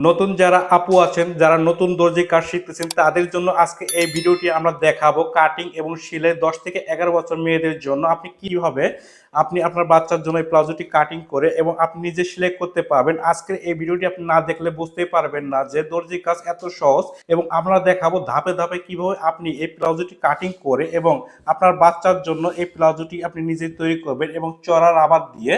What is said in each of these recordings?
নতুন যারা আপু আছেন, যারা নতুন দর্জি কাজ শিখতেছেন, তাদের জন্য আজকে এই ভিডিওটি আমরা দেখাবো কাটিং এবং সেলাই 10 থেকে 11 বছর মেয়েদের জন্য আপনি কিভাবে আপনি আপনার বাচ্চার জন্য এই প্লাজোটি কাটিং করে এবং আপনি নিজে সেলাই করতে পারবেন। আজকের এই ভিডিওটি আপনি না দেখলে বুঝতেই পারবেন না যে দর্জি কাজ এত সহজ, এবং আমরা দেখাবো ধাপে ধাপে কিভাবে আপনি এই প্লাজোটি কাটিং করে এবং আপনার বাচ্চার জন্য এই প্লাজোটি আপনি নিজে তৈরি করবেন এবং চড়া রাবার দিয়ে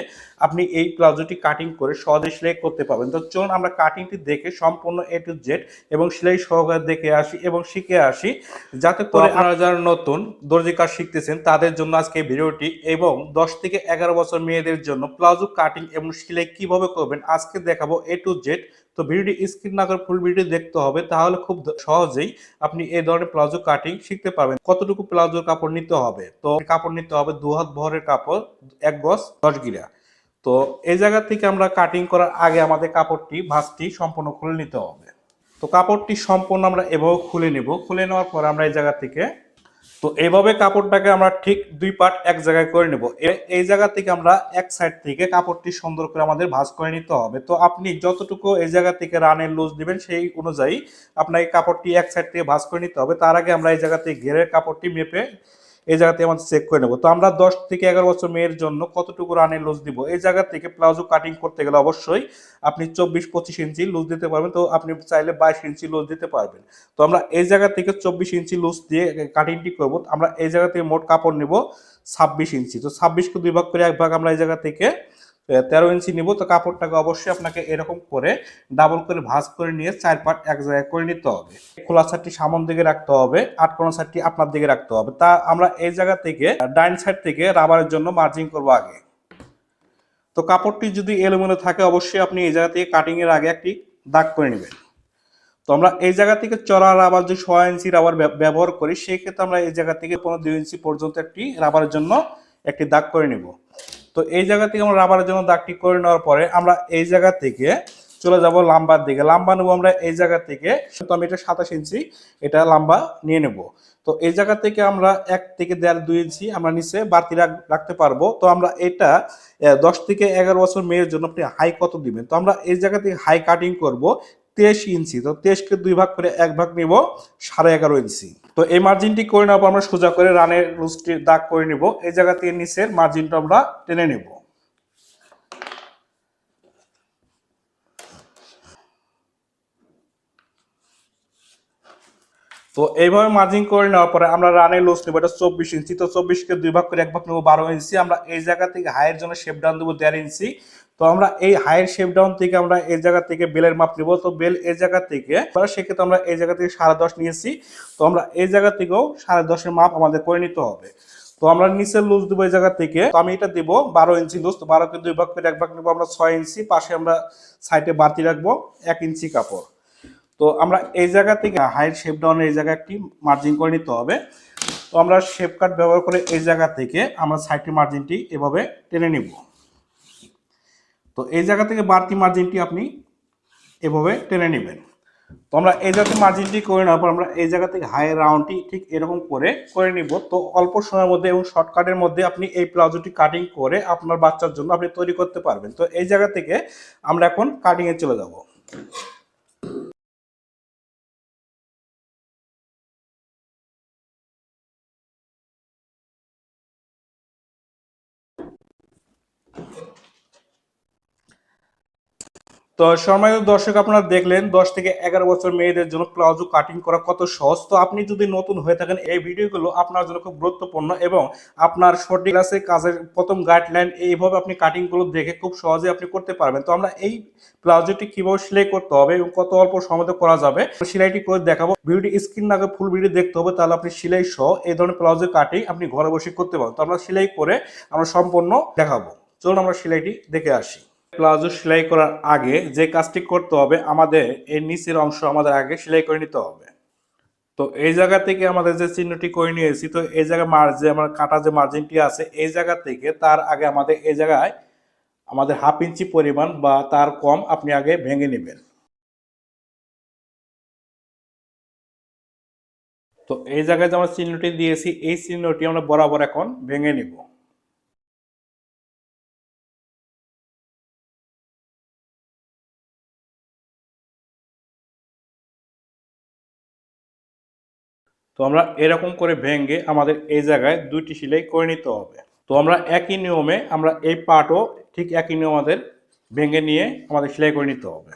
আপনি এই প্লাজোটি কাটিং করে সহজে সেলাই করতে পারবেন। তো চলুন আমরা কাটিংটি দেখে সম্পূর্ণ এ টু জেড এবং সেলাই সহকারে দেখে আসি এবং শিখে আসি, যাতে করে আপনারা যারা নতুন দর্জি কাজ শিখতেছেন তাদের জন্য আজকে এই ভিডিওটি, এবং 10 থেকে 11 বছর মেয়েদের জন্য প্লাজো কাটিং এবং সেলাই কিভাবে করবেন আজকে দেখাবো এ টু জেড। তো ভিডিওটি স্কিপ না করে ফুল ভিডিও দেখতে হবে, তাহলে খুব সহজেই আপনি এই ধরনের প্লাজো কাটিং শিখতে পারবেন। কতটুকু প্লাজোর কাপড় নিতে হবে? তো কাপড় নিতে হবে 2 হাত ভরের কাপড়, 1 গজ 10 গিরা। তো এই জায়গা থেকে আমরা কাটিং করার আগে আমাদের কাপড়টি ভাঁজটি সম্পূর্ণ খুলে নিতে হবে। তো কাপড়টি সম্পূর্ণ আমরা এভাবে খুলে নেব। খুলে নেওয়ার পর আমরা এই জায়গা থেকে, তো এইভাবে কাপড়টাকে আমরা ঠিক 2 পার্ট এক জায়গায় করে নেব। এই জায়গা থেকে আমরা এক সাইড থেকে কাপড়টি সুন্দর করে আমাদের ভাঁজ করে নিতে হবে। তো আপনি যতটুকু এই জায়গা থেকে রানের লুজ দিবেন সেই অনুযায়ী আপনাকে কাপড়টি এক সাইড থেকে ভাঁজ করে নিতে হবে। তার আগে আমরা এই জায়গা থেকে ঘেরের কাপড়টি মেপে এই জায়গা থেকে আমাদের চেক করে নেব। তো আমরা 10 থেকে 11 বছর মেয়ের জন্য কতটুকু রানের লুজ দিব, এই জায়গা থেকে প্লাজো কাটিং করতে গেলে অবশ্যই আপনি 24-25 ইঞ্চি লুজ দিতে পারবেন। তো আপনি চাইলে 22 ইঞ্চি লুজ দিতে পারবেন। তো আমরা এই জায়গা থেকে 24 ইঞ্চি লুজ দিয়ে কাটিংটি করব। আমরা এই জায়গা থেকে মোট কাপড় নেব 26 ইঞ্চি। তো 26কে 2 ভাগ করে 1 ভাগ আমরা এই জায়গা থেকে 13 ইঞ্চি নিব। তো কাপড়টাকে অবশ্যই আপনাকে এরকম করে ডাবল করে ভাঁজ করে নিয়ে 4 পার্ট এক জায়গায় করে নিতে হবে। খোলা সাইডটি সামন দিকে রাখতে হবে, আটকানো সাইডটি আপনার দিকে রাখতে হবে। তা আমরা এই জায়গা থেকে ডাইন সাইড থেকে রাবারের জন্য মার্জিং করব আগে। তো কাপড়টি যদি এলোমেলো থাকে অবশ্যই আপনি এই জায়গা থেকে কাটিং এর আগে একটি দাগ করে নেবেন। তো আমরা এই জায়গা থেকে চড়া রাবার যে 6 ইঞ্চি রাবার ব্যবহার করি, সেই ক্ষেত্রে আমরা এই জায়গা থেকে 2 ইঞ্চি পর্যন্ত একটি রাবারের জন্য একটি দাগ করে নেব। তো এই জায়গা থেকে আমরা রাবারের জন্য দাগটি করে নেওয়ার পরে আমরা এই জায়গা থেকে চলে যাব লাম্বার দিকে। লাম্বা নেবো আমরা এই জায়গা থেকে, তো আমি এটা 27 ইঞ্চি এটা লাম্বা নিয়ে নেব। তো এই জায়গা থেকে আমরা 1 থেকে 1.5-2 ইঞ্চি আমরা নিচে বাড়তি রাখতে পারবো। তো আমরা এটা 10 থেকে 11 বছর মেয়ের জন্য আপনি হাই কত দিবেন? তো আমরা এই জায়গা থেকে হাই কাটিং করব 23 ইঞ্চি। তো 23কে 2 ভাগ করে 1 ভাগ নিব 11.5 ইঞ্চি। তো এই মার্জিনটি করে নেওয়ার পর আমরা সোজা করে রানের লুজটির দাগ করে নিব। এই জায়গা থেকে নিচের মার্জিনটা আমরা টেনে নেব। তো এইভাবে মার্জিং করে নেওয়ার পরে আমরা রানের লুজ নেবো, এটা 24 ইঞ্চি। তো 24কে 2 ভাগ করে 1 ভাগ নেবো 12 ইঞ্চি। আমরা এই জায়গা থেকে হাইয়ের জন্য শেপ ডাউন দেবো 1.5 ইঞ্চি। তো আমরা এই হাইয়ের শেপ ডাউন থেকে আমরা এই জায়গা থেকে বেলের মাপ নেবো। তো বেল এই জায়গা থেকে সেক্ষেত্রে আমরা এই জায়গা থেকে 10.5 নিয়েছি। তো আমরা এই জায়গা থেকেও 10.5 এর মাপ আমাদের করে নিতে হবে। তো আমরা নিচের লুজ দেবো এই জায়গা থেকে, তো আমি এটা দেবো 12 ইঞ্চি লুজ। তো 12কে 2 ভাগ করে 1 ভাগ নেবো আমরা 6 ইঞ্চি। পাশে আমরা সাইডে বাড়তি রাখবো 1 ইঞ্চি কাপড়। তো আমরা এই জায়গা থেকে হাইট শেপ ডাউনের এই জায়গা একটি মার্জিন করে নিতে হবে। তো আমরা শেপ কাট ব্যবহার করে এই জায়গা থেকে আমরা সাইডটি মার্জিনটি এভাবে টেনে নিব। তো এই জায়গা থেকে বাড়তি মার্জিনটি আপনি এভাবে টেনে নেবেন। তো আমরা এই জায়গাতে মার্জিনটি করে নেওয়ার পর আমরা এই জায়গা থেকে হাই রাউন্ডটি ঠিক এরকম করে নিব। তো অল্প সময়ের মধ্যে এবং শর্টকাটের মধ্যে আপনি এই প্লাজোটি কাটিং করে আপনার বাচ্চার জন্য আপনি তৈরি করতে পারবেন। তো এই জায়গা থেকে আমরা এখন কাটিংয়ে চলে যাব। তো সম্মানিত দর্শক, আপনারা দেখলেন 10 থেকে 11 বছর মেয়েদের জন্য প্লাজো কাটিং করা কত সহজ। তো আপনি যদি নতুন হয়ে থাকেন, এই ভিডিওগুলো আপনার জন্য খুব গুরুত্বপূর্ণ এবং আপনার সঠিক ক্লাসে কাজের প্রথম গাইডলাইন এইভাবে আপনি কাটিংগুলো দেখে খুব সহজে আপনি করতে পারবেন। তো আমরা এই প্লাজোটি কিভাবে সেলাই করতে হবে এবং কত অল্প সময়তে করা যাবে সেলাইটি করে দেখাবো। ভিডিওটি স্ক্রিন না করে ফুল ভিডিও দেখতে হবে, তাহলে আপনি সেলাই সহ এই ধরনের প্লাজো কাটিং আপনি ঘরে বসে করতে পারবেন। তো আমরা সেলাই করে আমরা সম্পূর্ণ দেখাবো। চলুন আমরা সেলাইটি দেখে আসি। প্লাজো সেলাই করার আগে যে কাজটি করতে হবে, আমাদের এর নিচের অংশ আমাদের আগে সেলাই করে নিতে হবে। তো এই জায়গা থেকে আমাদের যে চিহ্নটি করে নিয়েছি, তো এই জায়গায় যে আমার কাটা যে মার্জিনটি আছে এই জায়গা থেকে তার আগে আমাদের এই জায়গায় আমাদের 1/2 ইঞ্চি পরিমাণ বা তার কম আপনি আগে ভেঙে নেবেন। তো এই জায়গায় যে আমরা চিহ্নটি দিয়েছি এই চিহ্নটি আমরা বরাবর এখন ভেঙে নিব। তো আমরা এরকম করে ভেঙে আমাদের এই জায়গায় 2টি সেলাই করে নিতে হবে। তো আমরা একই নিয়মে আমরা এই পার্টও ঠিক একই নিয়ম আমাদের ভেঙে নিয়ে আমাদের সেলাই করে নিতে হবে।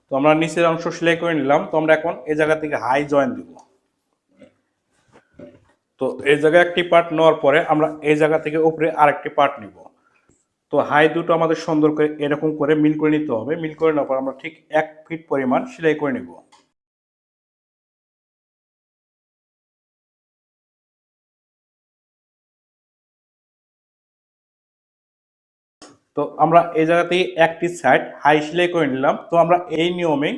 তো আমরা নিচের অংশ সেলাই করে নিলাম। তো আমরা এখন এই জায়গা থেকে হাই জয়েন দিব। তো এই জায়গায় একটি পার্ট নেওয়ার পরে আমরা এই জায়গা থেকে উপরে আরেকটি পার্ট নিব। তো হাই দুটো আমাদের সুন্দর করে এরকম করে মিল করে নিতে হবে। মিল করে নেওয়ার পর আমরা ঠিক 1 ফিট পরিমাণ সেলাই করে নিব। তো আমরা এই জায়গাতেই একটি সাইড হাই সেলাই করে নিলাম। তো আমরা এই নিয়মে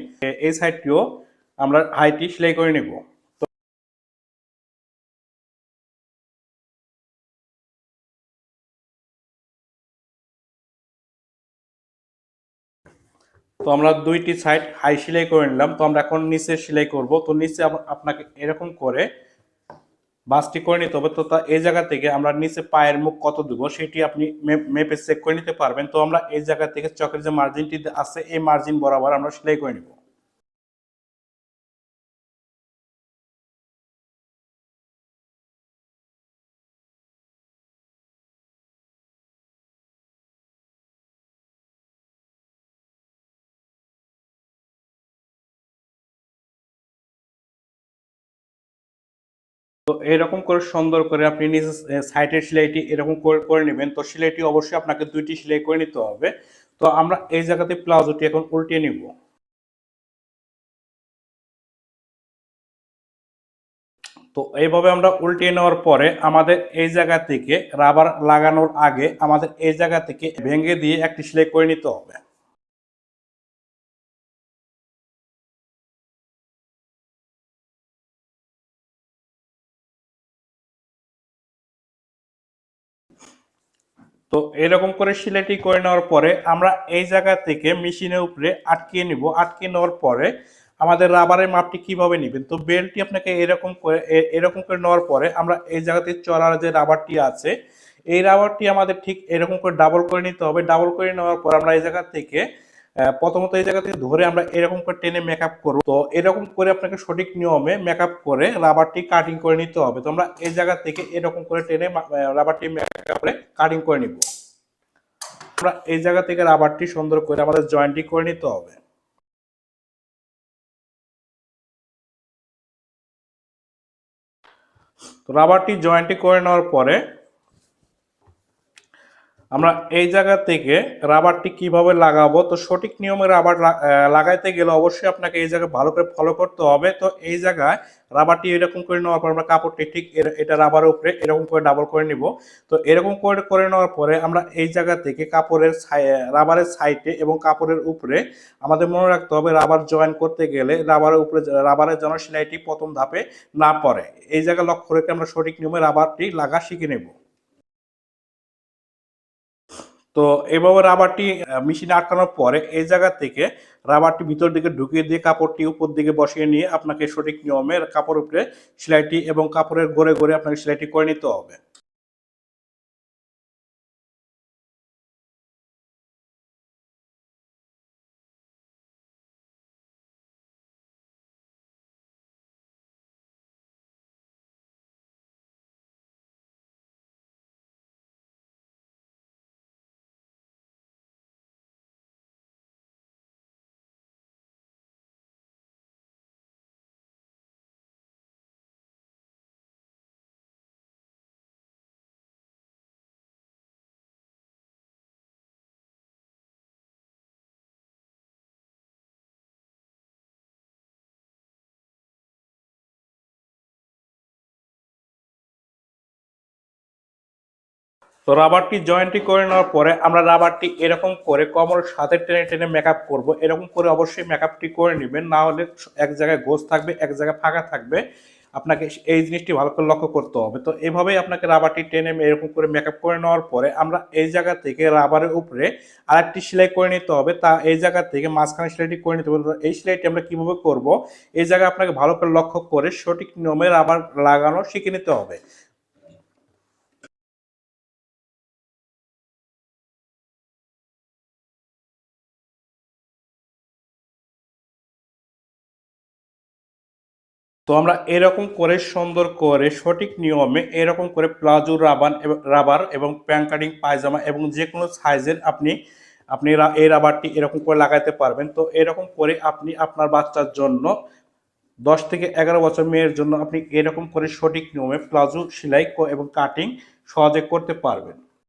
এই সাইডটিও আমরা হাইটি সেলাই করে নিব। তো আমরা 2টি সাইড হাই সেলাই করে নিলাম। তো আমরা এখন নিচে সেলাই করব। তো নিচে আপনাকে এরকম করে বাসটি করে নিতে হবে। তো তা এই জায়গা থেকে আমরা নিচে পায়ের মুখ কত দেবো সেটি আপনি মেপে চেক করে নিতে পারবেন। তো আমরা এই জায়গা থেকে চকের যে মার্জিনটি আছে এই মার্জিন বরাবর আমরা সেলাই করে নিব। তো এরকম করে সুন্দর করে আপনি নিজের সাইডের সেলাইটি এরকম করে করে নেবেন। তো সেলাইটি অবশ্যই আপনাকে 2টি সেলাই করে নিতে হবে। তো আমরা এই জায়গাতে প্লাজোটি এখন উল্টিয়ে নিব। তো এইভাবে আমরা উল্টিয়ে নেওয়ার পরে আমাদের এই জায়গা থেকে রাবার লাগানোর আগে আমাদের এই জায়গা থেকে ভেঙে দিয়ে একটি সেলাই করে নিতে হবে। তো এরকম করে সেলাইটি করে নেওয়ার পরে আমরা এই জায়গা থেকে মেশিনের উপরে আটকিয়ে নিব। আটকিয়ে নেওয়ার পরে আমাদের রাবারের মাপটি কিভাবে নেবেন, তো বেল্টটি আপনাকে এরকম করে এরকম করে নেওয়ার পরে আমরা এই জায়গাতে চড়ার যে রাবারটি আছে এই রাবারটি আমাদের ঠিক এরকম করে ডাবল করে নিতে হবে। ডাবল করে নেওয়ার পর আমরা এই জায়গা থেকে প্রথমত এই জায়গা থেকে ধরে আমরা এরকম করে টেনে মেকআপ করব। তো এরকম করে আপনাকে সঠিক নিয়মে মেকআপ করে রাবারটি কাটিং করে নিতে হবে। তো আমরা এই জায়গা থেকে এরকম করে টেনে রাবারটি মেকআপ করে কাটিং করে নিব। আমরা এই জায়গা থেকে রাবারটি সুন্দর করে আমাদের জয়েন্টটি করে নিতে হবে। তো রাবারটি জয়েন্টটি করে নেওয়ার পরে আমরা এই জায়গা থেকে রাবারটি কিভাবে লাগাবো, তো সঠিক নিয়মে রাবার লাগাইতে গেলে অবশ্যই আপনাকে এই জায়গায় ভালো করে ফলো করতে হবে। তো এই জায়গায় রাবারটি এরকম করে নেওয়ার পর আমরা কাপড়টি ঠিক এটা রাবারের উপরে এরকম করে ডাবল করে নিব। তো এরকম করে করে নেওয়ার পরে আমরা এই জায়গা থেকে কাপড়ের রাবারের সাইডে এবং কাপড়ের উপরে আমাদের মনে রাখতে হবে রাবার জয়েন করতে গেলে রাবারের উপরে রাবারের যেন সেলাইটি প্রথম ধাপে না পড়ে। এই জায়গায় লক্ষ্য রেখে আমরা সঠিক নিয়মে রাবারটি লাগা শিখে নেব। তো এভাবে রাবারটি মেশিনে আটকানোর পরে এই জায়গা থেকে রাবারটি ভিতর দিকে ঢুকিয়ে দিয়ে কাপড়টি উপর দিকে বসিয়ে নিয়ে আপনাকে সঠিক নিয়মে কাপড় উপরে সেলাইটি এবং কাপড়ের গড়ে গড়ে আপনাকে সেলাইটি করে নিতে হবে। তো রাবারটি জয়েন্টটি করে নেওয়ার পরে আমরা রাবারটি এরকম করে কোমরের সাথে টেনে টেনে মেকআপ করব। এরকম করে অবশ্যই মেকআপটি করে নেবেন, না হলে এক জায়গায় গোছ থাকবে এক জায়গায় ফাঁকা থাকবে। আপনাকে এই জিনিসটি ভালো করে লক্ষ্য করতে হবে। তো এভাবেই আপনাকে রাবারটি টেনে এরকম করে মেকআপ করে নেওয়ার পরে আমরা এই জায়গা থেকে রাবারের উপরে আরেকটি সেলাই করে নিতে হবে। তা এই জায়গা থেকে মাঝখানে সেলাইটি করে নিতে হবে। তো এই সেলাইটি আমরা কিভাবে করব এই জায়গায় আপনাকে ভালো করে লক্ষ্য করে সঠিক নিয়মে রাবার লাগানো শিখে নিতে হবে। তো আমরা এরকম করে সুন্দর করে সঠিক নিয়মে এরকম করে প্লাজো রাবার এবং প্যান্ট কাটিং পায়জামা এবং যে কোনো সাইজের আপনি এই রাবারটি এরকম করে লাগাইতে পারবেন। তো এরকম করে আপনি আপনার বাচ্চার জন্য 10 থেকে 11 বছর মেয়ের জন্য আপনি এরকম করে সঠিক নিয়মে প্লাজো সেলাই এবং কাটিং সহজে করতে পারবেন।